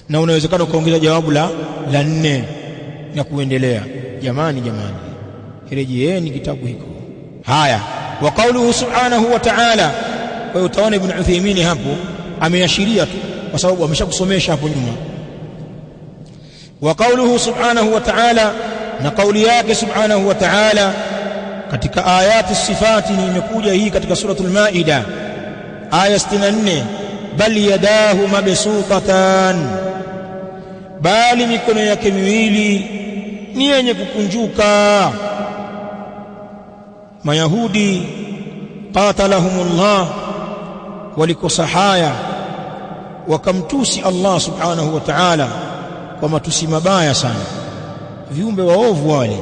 na unawezekana ukaongeza jawabu la 4 na kuendelea. Jamani, rejeeni kitabu hiko. Haya, wa qawluhu subhanahu wa ta'ala. Kwa hiyo utaona Ibn Uthaymeen hapo ameashiria tu kwa sababu ameshakusomesha hapo nyuma. Wa qawluhu subhanahu wa ta'ala, na kauli yake subhanahu wa ta'ala katika ayati sifati, ni imekuja hii katika suratul Maida aya 64, bal yadahu mabsutatan, bali mikono yake miwili ni yenye kukunjuka. Mayahudi qatalahumullah walikosa haya, wakamtusi Allah subhanahu wa ta'ala kwa matusi mabaya sana. Viumbe waovu wale,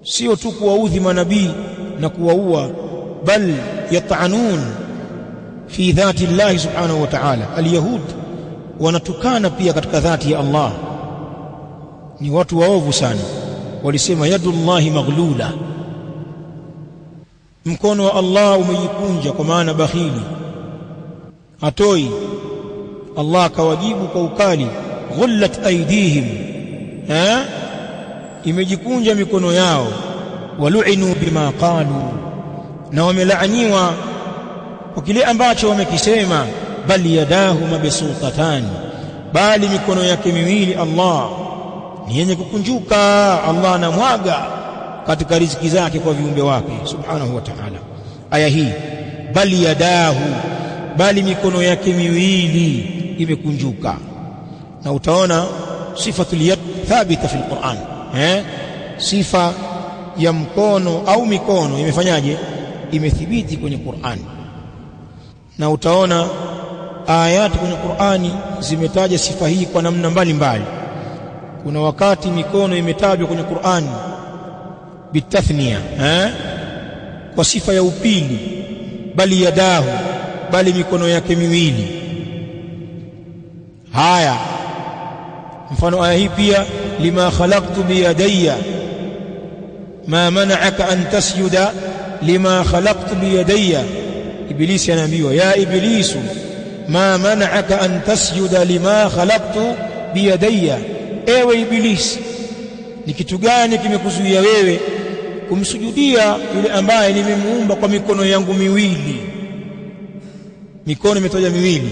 sio tu kuwaudhi manabii na kuwaua, bal yat'anun fi dhati Allah subhanahu wa ta'ala. Alyahud wanatukana pia katika dhati ya Allah, ni watu waovu sana. Walisema yadullahi maghlula, mkono wa Allah umejikunja, kwa maana bakhili, hatoi. Allah akawajibu kwa ukali, ghullat aydihim, imejikunja mikono yao. Walu'inu bima qalu, na wamelaaniwa kwa kile ambacho wamekisema. Bal yadahu mabsutatan, bali mikono yake miwili Allah ni yenye kukunjuka. Allah anamwaga katika riziki zake kwa viumbe wake subhanahu wa ta'ala. Aya hii bal yadahu, bali mikono yake miwili imekunjuka. Na utaona sifatul yad thabita fil Qur'an, sifa ya mkono au mikono imefanyaje? Imethibiti kwenye Qur'an. Na utaona ayati kwenye Qur'ani zimetaja sifa hii kwa namna mbalimbali. Kuna wakati mikono imetajwa kwenye Qur'ani bitathniya, kwa sifa ya upili, bali yadahu, bali mikono yake miwili. Haya, mfano aya hii pia, lima khalaqtu biyadayya ma mana'aka an tasjuda lima khalaqtu biyadayya. Ibilisi anaambiwa, ya iblisu ma mana'aka an tasjuda lima khalaqtu biyadayya, ewe Ibilisi, ni kitu gani kimekuzuia wewe kumsujudia yule ambaye nimemuumba kwa mikono yangu miwili? Mikono imetajwa miwili.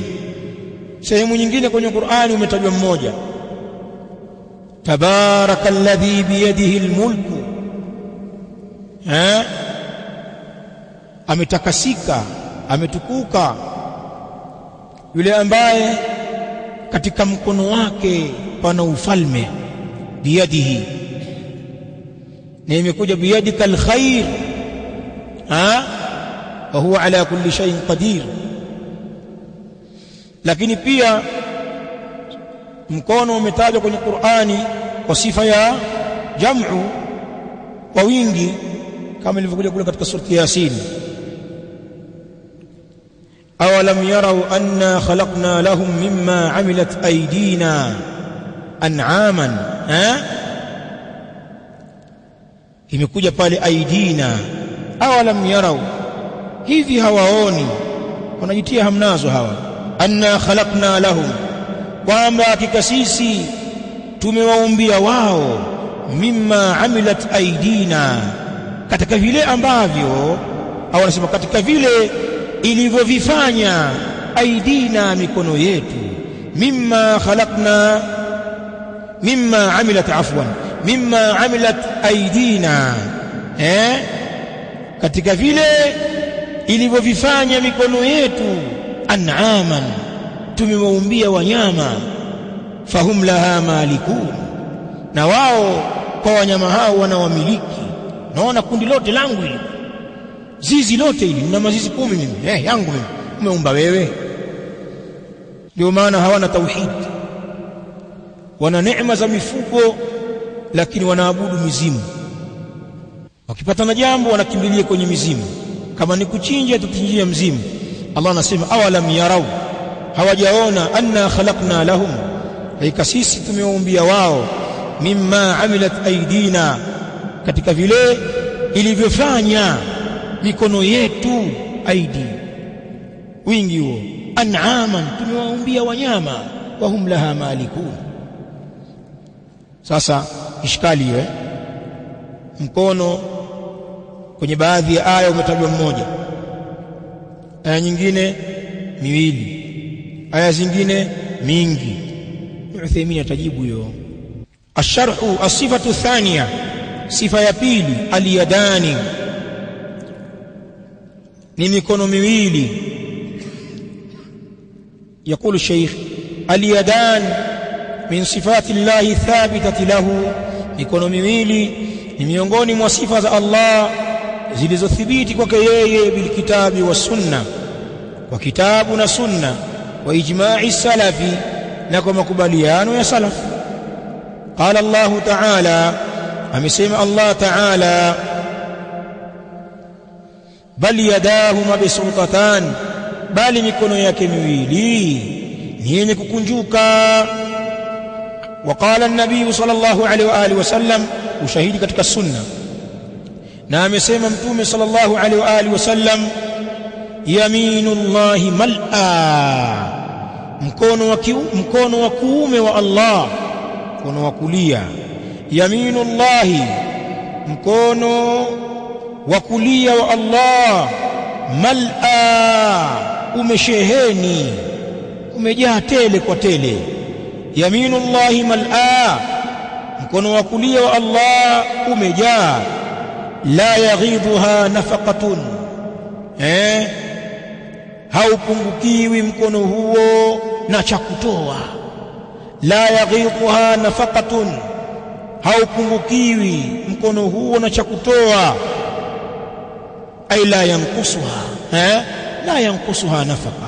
Sehemu nyingine kwenye Qur'ani umetajwa mmoja, tabarakalladhi biyadihi almulku, ametakasika, ametukuka yule ambaye katika mkono wake pana ufalme. Biyadihi, na imekuja biyadika alkhair, wa huwa ala kulli shay'in qadir. Lakini pia mkono umetajwa kwenye Qur'ani kwa sifa ya jam'u, kwa wingi, kama ilivyokuja kule katika surati Yasin, awalam yarau anna khalaqna lahum mimma amilat aydina an'aman. Imekuja pale aidina, awalam yarau, hivi hawaoni? Wanajitia hamnazo hawa. Anna khalaqna lahum, kwamba hakika sisi tumewaumbia wao, mimma amilat aidina, katika vile ambavyo, au wanasema katika vile ilivyovifanya aidina, mikono yetu. Mimma khalaqna, mimma amilat, afwan, mimma amilat aidina, katika vile ilivyovifanya mikono yetu. An'aman, tumewaumbia wanyama. Fahum laha malikun, na wao kwa wanyama hao wanawamiliki. Naona kundi lote langu hili, zizi lote hili, nina mazizi 10 mimi, yangu mimi, umeumba wewe. Ndio maana hawana tauhid, wana neema za mifugo lakini wanaabudu mizimu. Wakipata na jambo wanakimbilia kwenye mizimu, kama ni kuchinja tuchinjia mzimu. Allah anasema awalam yarau, hawajaona, anna khalaqna lahum, haika sisi tumeumbia wao, mimma amilat aidina, katika vile ilivyofanya mikono yetu. Aidi, wingi huo. An'aman, tumewaumbia wanyama. wa hum laha malikun. Sasa ishkali hiyo, mkono kwenye baadhi ya aya umetajwa mmoja, aya nyingine miwili, aya zingine mingi. Uthaymeen atajibu hiyo. Asharhu asifatu thania, sifa ya pili, aliyadani, ni mikono miwili. يقول الشيخ اليدان من صفات الله ثابتة له، mikono miwili ni miongoni mwa sifa za Allah zilizothibiti kwake yeye, bilkitabi was sunna, kwa kitabu na sunna, wa ijma'i salafi, na kwa makubaliano ya salaf. Qala Allah ta'ala, amesema Allah ta'ala, bal yadahu mabsutatan, bali mikono yake miwili ni yenye kukunjuka. Waqala an-nabiy sallallahu alayhi wa alihi wasallam, ushahidi katika sunna, na amesema mtume sallallahu alayhi wa alihi wasallam, yaminullahi mal'a, mkono wa kuume wa Allah, mkono wa kulia. Yaminullahi, mkono wa kulia wa Allah, mal'a, umesheheni, umejaa tele kwa tele. Yaminullahi mal'a, mkono wa kulia wa Allah umejaa. La yaghidhuha nafaqatun, haupungukiwi mkono huo na cha kutoa. La yaghidhuha nafaqatun, haupungukiwi mkono huo na cha kutoa. Ay la yankusuha, la yankusuha nafaqa.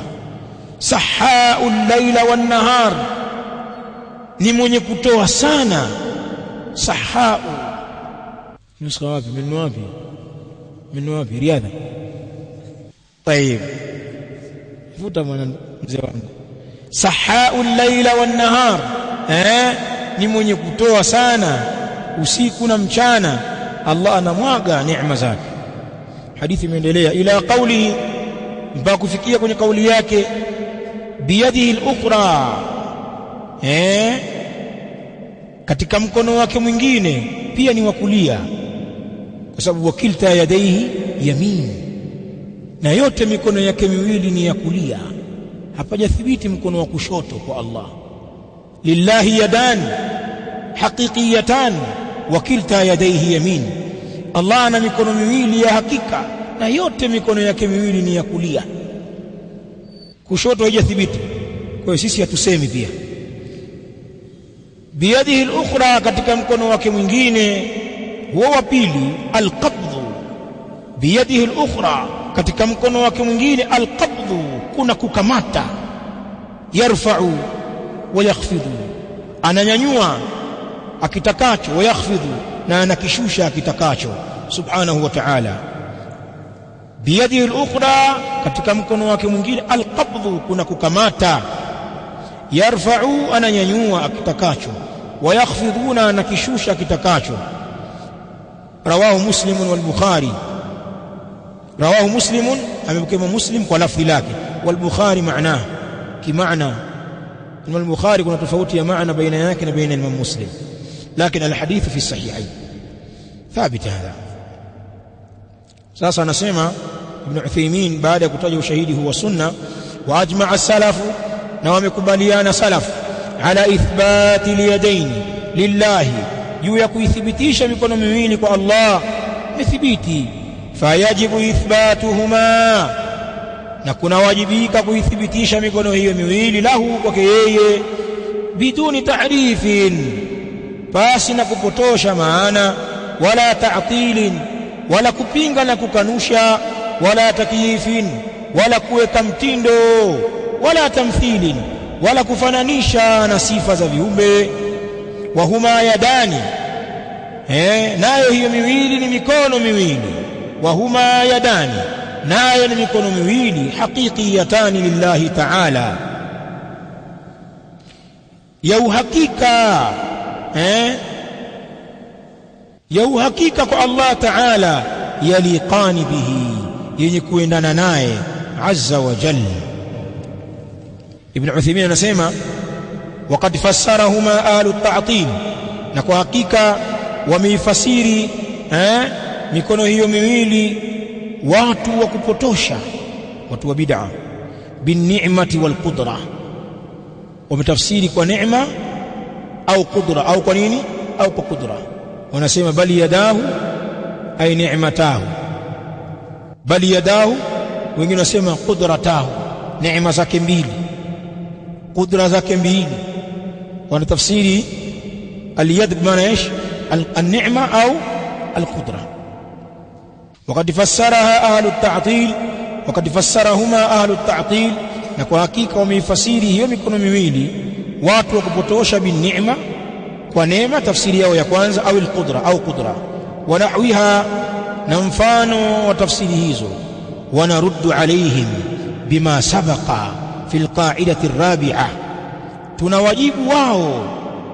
Sahau al-laila wan-nahar, ni mwenye kutoa sana. Sahau nuskha wapi? Min wapi? Riadha. Tayeb, futa mwana mzee wangu. Sahau al-laila wan-nahar, ni mwenye kutoa sana usiku na mchana. Allah anamwaga neema zake. Hadithi imeendelea ila qawlihi, mpaka kufikia kwenye kauli yake, biyadihi al-ukhra, katika mkono wake mwingine pia ni wa kulia, kwa sababu wakilta yadaihi yamin, na yote mikono yake miwili ni ya kulia. Hapajathibiti mkono wa kushoto kwa Allah. Lillahi yadan haqiqiyatan wakilta yadaihi yamin, Allah ana mikono miwili ya hakika, na yote mikono yake miwili ni ya kulia. Kushoto haijathibiti, kwa hiyo sisi hatusemi pia. Biyadihi al-ukhra, katika mkono wake mwingine, huwa wa pili, al-qabdhu. Biyadihi al-ukhra, katika mkono wake mwingine, al-qabdhu, kuna kukamata. Yarfa'u wa yakhfidhu, ananyanyua akitakacho, wa yakhfidhu, na anakishusha akitakacho, subhanahu wa ta'ala. Biyadihi al-ukhra, katika mkono wake mwingine, al-qabdhu, kuna kukamata. Yarfa'u, ananyanyua akitakacho, wa yakhfidhuna, anakishusha akitakacho. Rawahu Muslim wal Bukhari. Rawahu Muslim, amepokea Muslim kwa lafzi lake, wal Bukhari maana kimaana. Wal Bukhari kuna tofauti ya maana baina yake na baina Imam Muslim, lakini alhadithu fi sahihain thabit hadha. Sasa anasema Ibn Uthaymeen baada ya kutaja ushahidi huwa sunna, wa ajma'a salafu, na wamekubaliana salaf, ala ithbati liyadaini lillahi, juu ya kuithibitisha mikono miwili kwa Allah, imethibiti. Fayajibu ithbatuhuma, na kuna wajibika kuithibitisha mikono hiyo miwili, lahu, kwake yeye, biduni tahrifin, pasi na kupotosha maana, wala ta'tilin, wala kupinga na kukanusha, wala takyifin, wala kuweka mtindo, wala tamthilin, wala kufananisha na sifa za viumbe. Wa huma yadani, nayo hiyo miwili ni mikono miwili. Wa huma yadani, nayo ni mikono miwili, haqiqiyatani lillahi ta'ala, ya uhakika, ya uhakika kwa Allah ta'ala, yaliqani bihi, yenye kuendana naye azza wa jalla. Ibn Uthaymeen anasema Waqad fassarahuma ahlu ta'til, na kwa hakika wameifasiri mikono hiyo miwili watu wa kupotosha, watu wa bid'a, bin ni'mati wal qudra. Wametafsiri kwa neema au qudra, au kwa nini? Au kwa qudra. Wanasema bali yadahu ay ni'matahu, bali yadahu, wengine wanasema qudratahu, neema zake mbili, qudra zake mbili. Wanatafsiri al-yad bimana ايش؟ النعمه au القدره. وقد فسرها اهل التعطيل، وقد فسرهما اهل التعطيل، na kwa hakika wameifasiri hiyo mikono miwili watu wa kupotosha bin ni'ma, kwa neema, tafsiri yao ya kwanza, au al-qudra, au qudra. Wa nahwiha, na mfano wa tafsiri hizo. Wanaruddu alaihim bima sabaqa fi al-qa'idati ar-rabi'ah, tunawajibu wao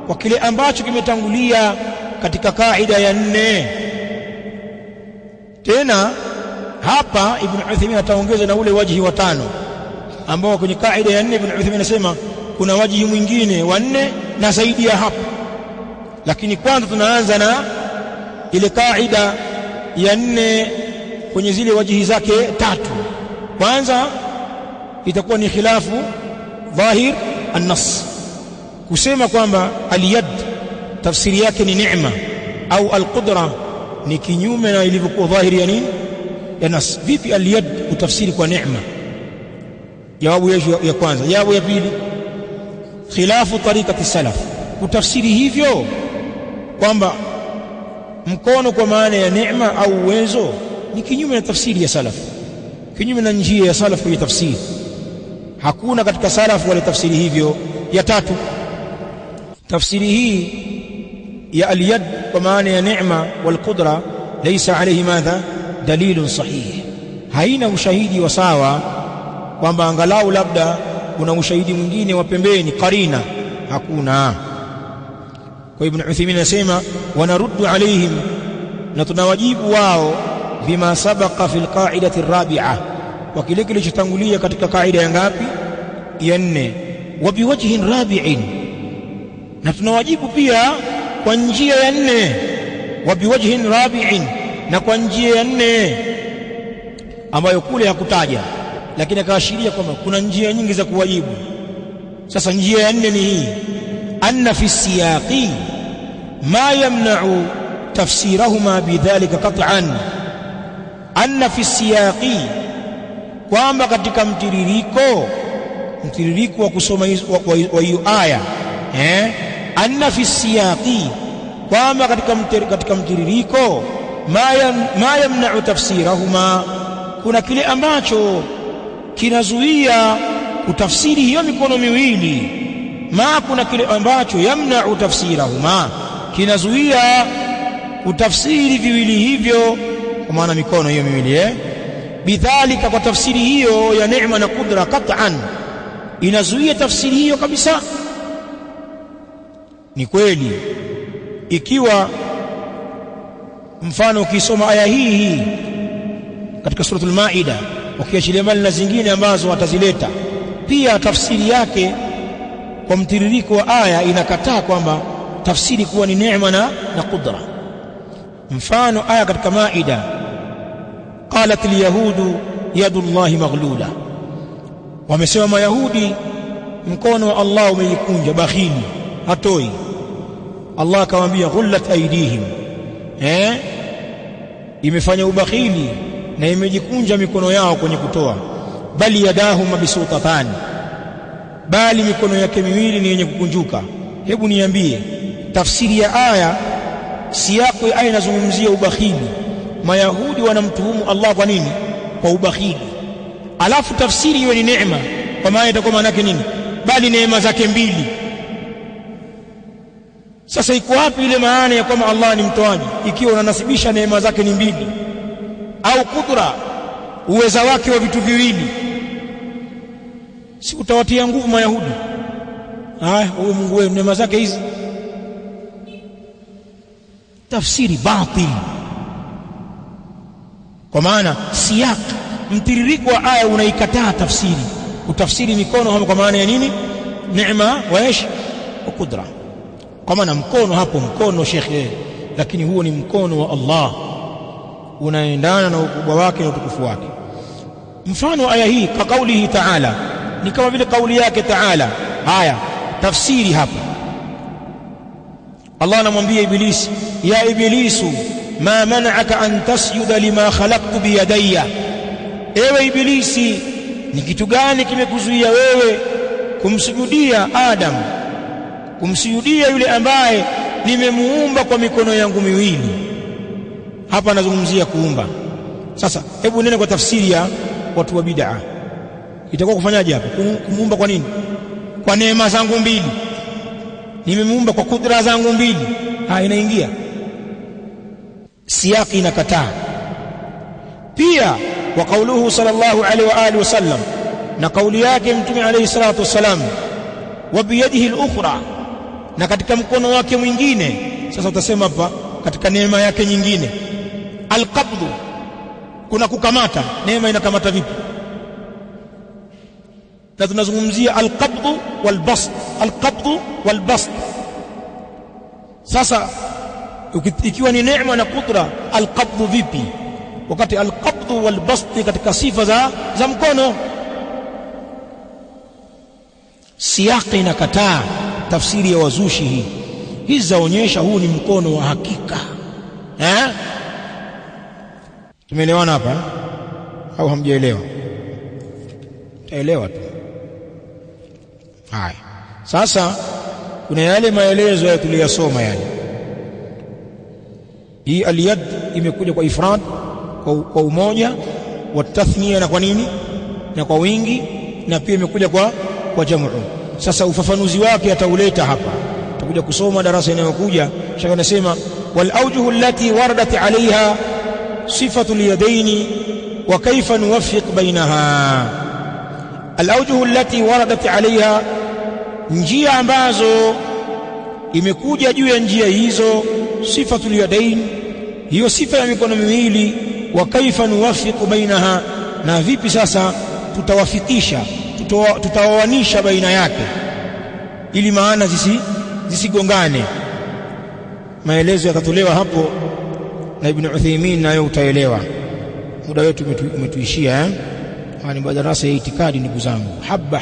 kwa kile ambacho kimetangulia katika kaida ya 4. Tena hapa Ibn Uthaymeen ataongeza na ule wajihi wa 5 ambao kwenye kaida ya 4 Ibn Uthaymeen anasema kuna wajihi mwingine wa 4 na zaidi ya hapo, lakini kwanza tunaanza na ile kaida ya 4 kwenye zile wajihi zake 3. Kwanza itakuwa ni khilafu dhahir an-nass, kusema kwamba al-yad tafsiri yake ni neema, au al-qudra ni kinyume na ilivyokuwa dhahiri ya nini, ya nas. Vipi al-yad utafsiri kwa neema? Jawabu ya kwanza. Jawabu ya pili, khilafu tariqati salaf, kutafsiri hivyo kwamba mkono kwa maana ya neema au uwezo ni kinyume na tafsiri ya salaf, kinyume na njia ya salaf kwenye tafsiri. Hakuna katika salaf wale tafsiri hivyo. Ya tatu, tafsiri hii ya al-yad kwa maana ya neema wal qudra laysa alayhi madha dalilun sahih, haina ushahidi wa sawa, kwamba angalau labda kuna ushahidi mwingine wa pembeni, qarina, hakuna. Kwa Ibn Uthaymeen anasema wanaruddu alaihim, na tunawajibu wao bima sabaqa fil qa'idati ar-rabi'ah, kwa kile kilichotangulia katika kaida ya ngapi? Ya 4. Wa biwajhin rabi'in, na tunawajibu pia kwa njia ya 4. Wa biwajhin rabi'in, na kwa njia ya 4 ambayo kule hakutaja, lakini akaashiria kwamba kuna njia nyingi za kuwajibu. Sasa njia ya 4 ni hii: anna fi siyaqi ma yamna'u tafsirahuma bidhalika qat'an. Anna fi siyaqi, kwamba katika mtiririko wa kusoma wa hiyo aya, anna fi siyaqi, kwamba katika mtiririko, ma yamna'u tafsirahuma, kuna kile ambacho kinazuia kutafsiri hiyo mikono miwili. Kuna kile ambacho yamna'u tafsirahuma, kinazuia kutafsiri viwili hivyo, kwa maana mikono hiyo miwili, bidhalika, kwa tafsiri hiyo ya neema na kudra, qat'an, inazuia tafsiri hiyo kabisa. Ni kweli, ikiwa mfano ukisoma aya hii katika suratul Maida, ukiachilia mbali na zingine ambazo watazileta, pia tafsiri yake kwa mtiririko wa aya inakataa kwamba tafsiri kuwa ni neema na kudra. Mfano aya katika Maida, qalat al-yahudu yadullahi maghlula, wamesema Mayahudi mkono wa Allah umejikunja, bakhili, hatoi. Allah akamwambia ghullat aydihim, imefanya ubakhili na imejikunja mikono yao kwenye kutoa. Bali yadahu mabsutatani, bali mikono yake miwili ni yenye kukunjuka. Hebu niambie, tafsiri ya aya, siyako ya aya inazungumzia ubakhili, Mayahudi wanamtuhumu Allah kwa nini? Kwa ubakhili. Alafu tafsiri hiyo ni neema, kwa maana itakuwa maana yake nini? Bali neema zake mbili. Sasa iko wapi ile maana ya kwamba Allah ni mtoaji, ikiwa unanasibisha neema zake ni mbili? Au kudra, uweza wake wa vitu viwili? Si utawatia nguvu Mayahudi? Huyo Mungu wewe, neema zake hizi. Tafsiri batil, kwa maana siyak, mtiririko wa aya unaikataa tafsiri, utafsiri mikono hapo kwa maana ya nini? Neema wa kudra. Kama na mkono hapo, mkono shekhe, lakini huo ni mkono wa Allah, unaendana na ukubwa wake na utukufu wake. Mfano aya hii kwa kaulihi ta'ala, ni kama vile kauli yake ta'ala. Haya, tafsiri hapa, Allah anamwambia Ibilisi, ya Ibilisu ma mana'aka an tasjuda lima khalaqtu biyadayya, ewe Ibilisi, ni kitu gani kimekuzuia wewe kumsujudia Adam, kumsujudia yule ambaye nimemuumba kwa mikono yangu miwili? Hapa anazungumzia kuumba. Sasa hebu nene kwa tafsiri ya watu wa bid'a, itakuwa kufanyaje hapa? Kumuumba kwa nini? Kwa neema zangu mbili, nimemuumba kwa kudra zangu mbili. Inaingia siyaki, inakataa pia. Wa kauluhu sallallahu alaihi wa alihi wasallam, na kauli yake Mtume alayhi salatu wassalam, wa biyadihi al-ukhra, na katika mkono wake mwingine. Sasa utasema hapa katika neema yake nyingine, al-qabdu, kuna kukamata. Neema inakamata vipi? Na tunazungumzia al-qabdu wal-bast, al-qabdu wal-bast. Sasa ikiwa ni neema na kudra, al-qabdu vipi wakati al-qabdu wal-bast katika sifa za mkono? Siyaqi inakataa tafsiri ya wazushi hizi zaonyesha huu ni mkono wa hakika. Tumeelewana hapa au hamjaelewa? Taelewa tu. Haya, sasa kuna yale maelezo ya tuliyosoma yale. Hii al-yad imekuja kwa ifrad, kwa umoja, wa tathniya, na kwa nini? Na kwa wingi, na pia imekuja kwa jamu. Sasa ufafanuzi wake atauleta hapa, tutakuja kusoma darasa inayokuja. Shaka nasema wal awjuhu allati waradat alaiha sifatu al-yadaini wa kayfa nuwaffiq bainaha. Al awjuhu allati waradat alaiha, njia ambazo imekuja juu ya njia hizo, sifatu al-yadain, hiyo sifa ya mikono miwili, wa kaifa nuwaffiqu bainaha, na vipi sasa tutawafikisha, tutawawanisha baina yake ili maana zisigongane. Maelezo yakatolewa hapo na Ibn Uthaymeen, nayo utaelewa. Muda wetu umetuishia. Ni darasa ya itikadi ndugu zangu, habba